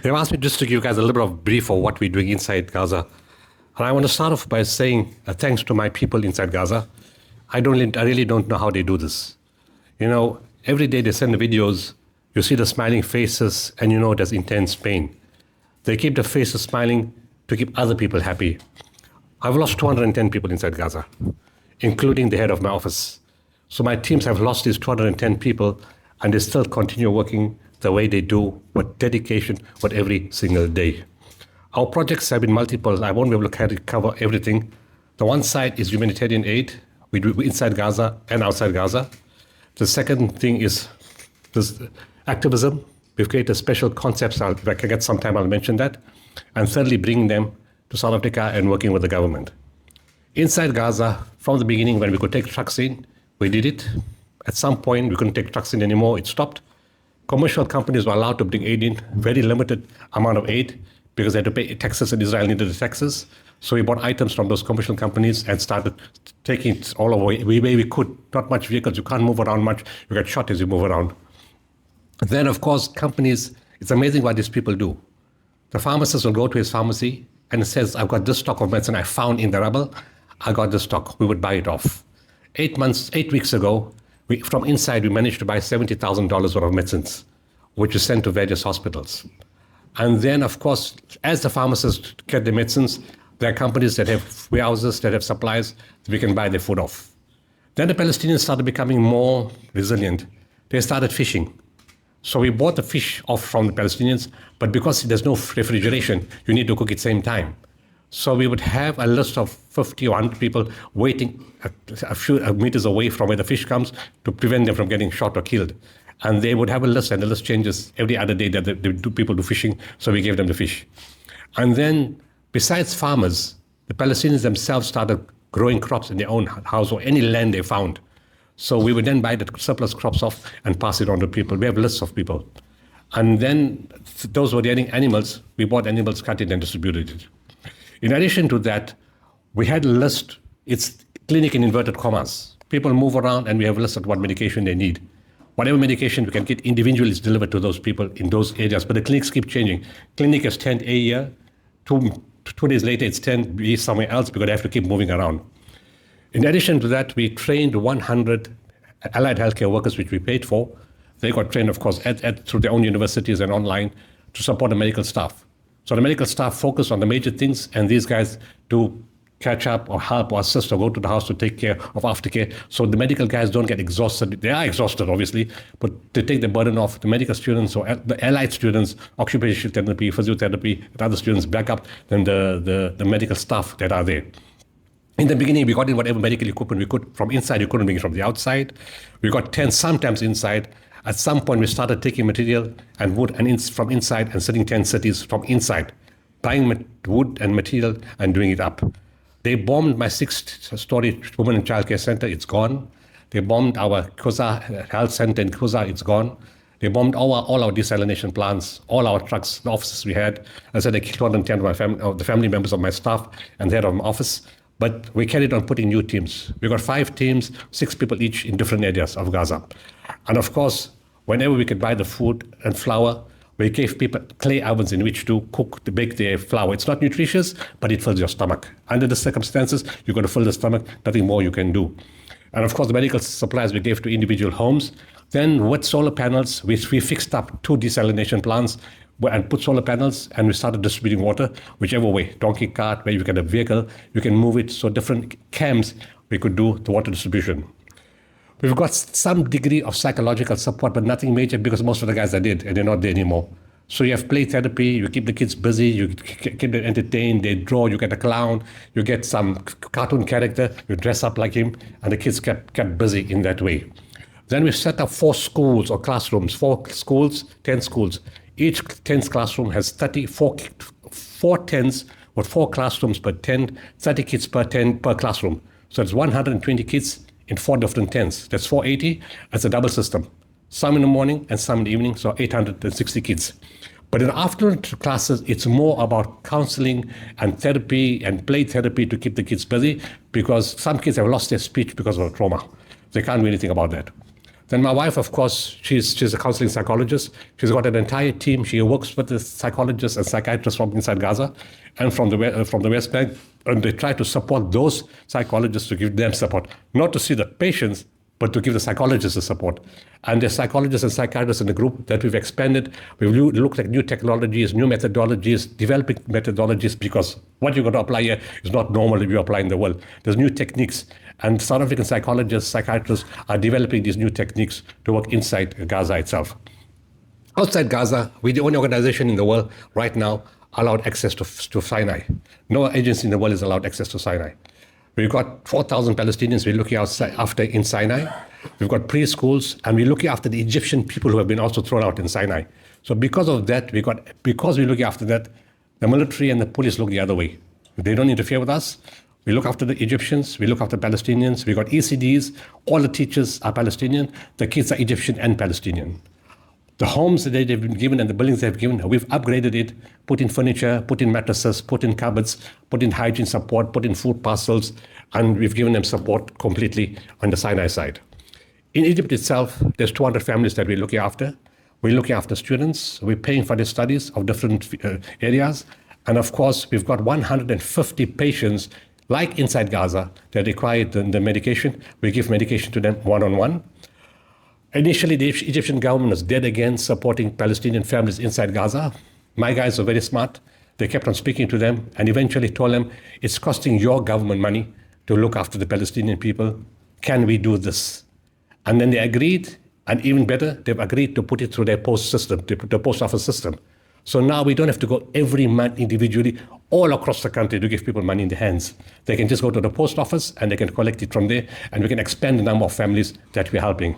They've asked me just to give you guys a little bit of brief of what we're doing inside Gaza. And I want to start off by saying thanks to my people inside Gaza. I really don't know how they do this. You know, every day they send the videos, you see the smiling faces, and you know there's intense pain. They keep the faces smiling to keep other people happy. I've lost 210 people inside Gaza, including the head of my office. So my teams have lost these 210 people, and they still continue working the way they do, with dedication, with every single day. Our projects have been multiple. I won't be able to cover everything. The one side is humanitarian aid. We do inside Gaza and outside Gaza. The second thing is this activism. We've created special concepts. If I can get some time, I'll mention that. And thirdly, bringing them to South Africa and working with the government. Inside Gaza, from the beginning, when we could take trucks in, we did it. At some point, we couldn't take trucks in anymore. It stopped. Commercial companies were allowed to bring aid in, very limited amount of aid, because they had to pay taxes, and Israel needed the taxes. So we bought items from those commercial companies and started taking it all over the way we could. Not much vehicles, you can't move around much. You get shot as you move around. Then, of course, companies, it's amazing what these people do. The pharmacist will go to his pharmacy and says, I've got this stock of medicine I found in the rubble. I got this stock. We would buy it off. 8 weeks ago, from inside, we managed to buy $70,000 worth of medicines, which is sent to various hospitals. And then, of course, as the pharmacists get the medicines, there are companies that have warehouses, that have supplies, that we can buy their food off. Then the Palestinians started becoming more resilient. They started fishing. So we bought the fish off from the Palestinians, but because there's no refrigeration, you need to cook it same time. So we would have a list of 50 or 100 people waiting a few meters away from where the fish comes to prevent them from getting shot or killed. And they would have a list, and the list changes every other day that people do fishing, so we gave them the fish. And then, besides farmers, the Palestinians themselves started growing crops in their own house or any land they found. So we would then buy the surplus crops off and pass it on to people. We have lists of people. And then those who were getting animals, we bought animals, cut it, and distributed it. In addition to that, we had a list. It's clinic in inverted commas. People move around, and we have a list of what medication they need. Whatever medication we can get individually is delivered to those people in those areas. But the clinics keep changing. Clinic is 10 a year. 2 days later, it's 10 B somewhere else because they have to keep moving around. In addition to that, we trained 100 allied healthcare workers, which we paid for. They got trained, of course, through their own universities and online to support the medical staff. So the medical staff focus on the major things, and these guys do catch up or help or assist or go to the house to take care of aftercare. So the medical guys don't get exhausted. They are exhausted, obviously, but they take the burden off. The medical students or the allied students, occupational therapy, physiotherapy, and other students back up than the medical staff that are there. In the beginning, we got in whatever medical equipment we could from inside. You couldn't bring it from the outside. We got tents sometimes inside. At some point, we started taking material and wood from inside and setting tent cities from inside, buying wood and material and doing it up. They bombed my 6-story women and childcare center. It's gone. They bombed our Kuza health center in Kuza. It's gone. They bombed all our desalination plants, all our trucks, the offices we had. I said they killed 210 of the family members of my staff and the head of my office. But we carried on putting new teams. We got 5 teams, 6 people each in different areas of Gaza. And of course, whenever we could buy the food and flour, we gave people clay ovens in which to bake their flour. It's not nutritious, but it fills your stomach. Under the circumstances, you're going to fill the stomach, nothing more you can do. And of course, the medical supplies we gave to individual homes. Then with solar panels, we fixed up 2 desalination plants and put solar panels, and we started distributing water, whichever way, donkey cart, where you get a vehicle, you can move it. So different camps, we could do the water distribution. We've got some degree of psychological support, but nothing major because most of the guys are dead and they're not there anymore. So you have play therapy, you keep the kids busy, you keep them entertained, they draw, you get a clown, you get some cartoon character, you dress up like him, and the kids kept busy in that way. Then we set up 4 schools or classrooms, 4 schools, 10 schools. Each 10th classroom has 4 tents with 4 classrooms per tent, 30 kids per classroom. So it's 120 kids in 4 different tents. That's 480. That's a double system. Some in the morning and some in the evening, so 860 kids. But in afternoon classes, it's more about counseling and therapy and play therapy to keep the kids busy because some kids have lost their speech because of trauma. They can't do anything about that. Then my wife, of course, she's a counseling psychologist. She's got an entire team. She works with the psychologists and psychiatrists from inside Gaza and from the West Bank, and they try to support those psychologists to give them support, not to see the patients, but to give the psychologists the support. And the psychologists and psychiatrists in the group that we've expanded, we've looked at new technologies, new methodologies, developing methodologies, because what you're going to apply here is not normal if you apply in the world. There's new techniques, and South African psychologists, psychiatrists are developing these new techniques to work inside Gaza itself. Outside Gaza, we're the only organization in the world right now allowed access to Sinai. No agency in the world is allowed access to Sinai. We've got 4,000 Palestinians we're looking after in Sinai. We've got preschools, and we're looking after the Egyptian people who have been also thrown out in Sinai. So because of that, because we're looking after that, the military and the police look the other way. They don't interfere with us. We look after the Egyptians, we look after Palestinians. We've got ECDs, all the teachers are Palestinian, the kids are Egyptian and Palestinian. The homes that they've been given and the buildings they've given, we've upgraded it, put in furniture, put in mattresses, put in cupboards, put in hygiene support, put in food parcels, and we've given them support completely on the Sinai side. In Egypt itself, there's 200 families that we're looking after. We're looking after students. We're paying for their studies of different areas. And of course, we've got 150 patients, like inside Gaza, that require the medication. We give medication to them one-on-one. Initially, the Egyptian government was dead against supporting Palestinian families inside Gaza. My guys were very smart. They kept on speaking to them and eventually told them, it's costing your government money to look after the Palestinian people. Can we do this? And then they agreed, and even better, they've agreed to put it through their post system, the post office system. So now we don't have to go every month individually all across the country to give people money in their hands. They can just go to the post office and they can collect it from there, and we can expand the number of families that we're helping.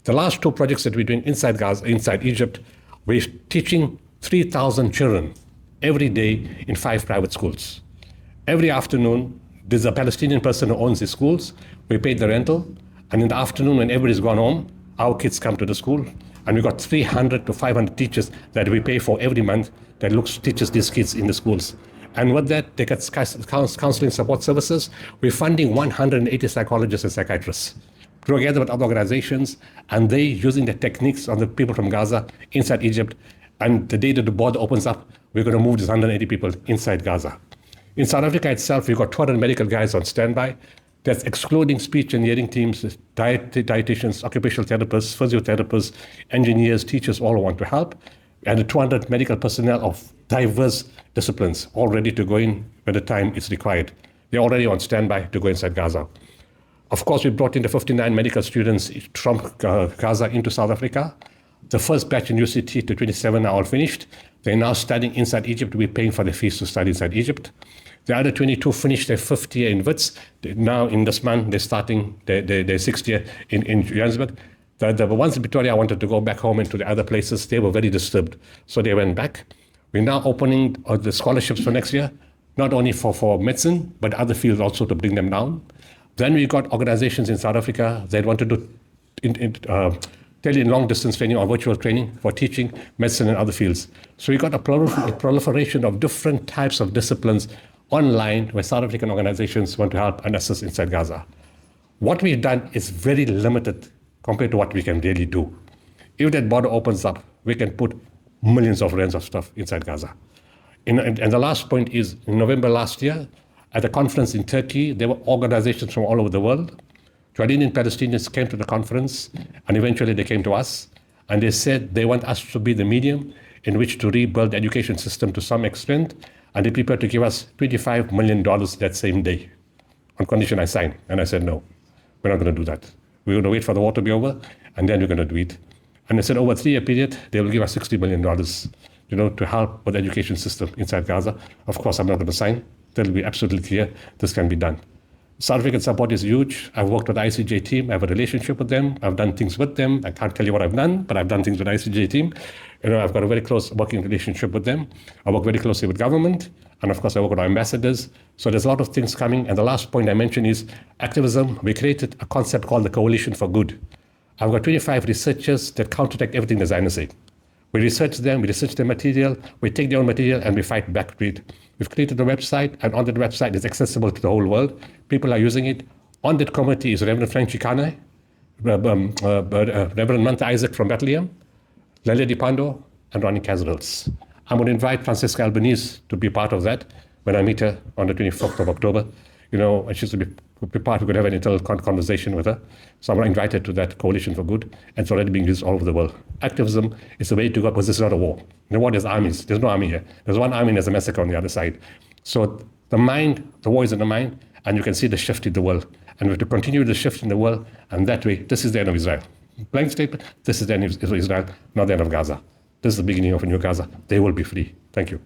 The last two projects that we're doing inside Gaza, inside Egypt, we're teaching 3,000 children every day in 5 private schools. Every afternoon, there's a Palestinian person who owns the schools. We pay the rental, and in the afternoon, when everybody's gone home, our kids come to the school, and we've got 300 to 500 teachers that we pay for every month that teaches these kids in the schools. And with that, they get counseling support services. We're funding 180 psychologists and psychiatrists together with other organizations, and they using the techniques of the people from Gaza inside Egypt. And the day that the border opens up, we're going to move these 180 people inside Gaza. In South Africa itself, we've got 200 medical guys on standby. That's excluding speech and hearing teams, dietitians, occupational therapists, physiotherapists, engineers, teachers, all want to help. And the 200 medical personnel of diverse disciplines, all ready to go in when the time is required. They're already on standby to go inside Gaza. Of course, we brought in the 59 medical students from Gaza into South Africa. The first batch in UCT, the 27 are all finished. They're now studying inside Egypt. We're paying for the fees to study inside Egypt. The other 22 finished their 5th year in WITS. Now in this month, they're starting their 6th year in Johannesburg. The ones in Pretoria wanted to go back home and to the other places. They were very disturbed, so they went back. We're now opening the scholarships for next year, not only for medicine, but other fields also to bring them down. Then we got organizations in South Africa that want to do tele and long distance training or virtual training for teaching medicine and other fields. So we got a proliferation of different types of disciplines online where South African organizations want to help and assist inside Gaza. What we've done is very limited compared to what we can really do. If that border opens up, we can put millions of rands of stuff inside Gaza. And the last point is, in November last year, at a conference in Turkey, there were organizations from all over the world. Jordanian Palestinians came to the conference, and eventually they came to us, and they said they want us to be the medium in which to rebuild the education system to some extent, and they prepared to give us $25 million that same day, on condition I sign. And I said, no, we're not going to do that. We're going to wait for the war to be over, and then we're going to do it. And they said over a 3-year period, they will give us $60 million, to help with the education system inside Gaza. Of course, I'm not going to sign. That'll be absolutely clear this can be done. South African support is huge. I've worked with the ICJ team. I have a relationship with them. I've done things with them. I can't tell you what I've done, but I've done things with the ICJ team. I've got a very close working relationship with them. I work very closely with government. And of course, I work with our ambassadors. So there's a lot of things coming. And the last point I mentioned is activism. We created a concept called the Coalition for Good. I've got 25 researchers that counteract everything the Zionists say. We research them, we research their material, we take their own material, and we fight back to it. We've created a website, and on that website it's accessible to the whole world. People are using it. On that committee is Reverend Frank Chikane. Reverend Manta Isaac from Bethlehem, Lelia Dipando, and Ronnie Casrels. I'm going to invite Francisca Albanese to be part of that when I meet her on the 24th of October. And she's going to be part. We're going to have an internal conversation with her. So I'm going to invite her to that Coalition for Good, and it's already being used all over the world. Activism is the way to go, because this is not a war. In a war, there's armies. There's no army here. There's one army and there's a massacre on the other side. So the war is in the mind, and you can see the shift in the world. And we have to continue the shift in the world, and that way, this is the end of Israel. Blank statement, this is the end of Israel, not the end of Gaza. This is the beginning of a new Gaza. They will be free. Thank you.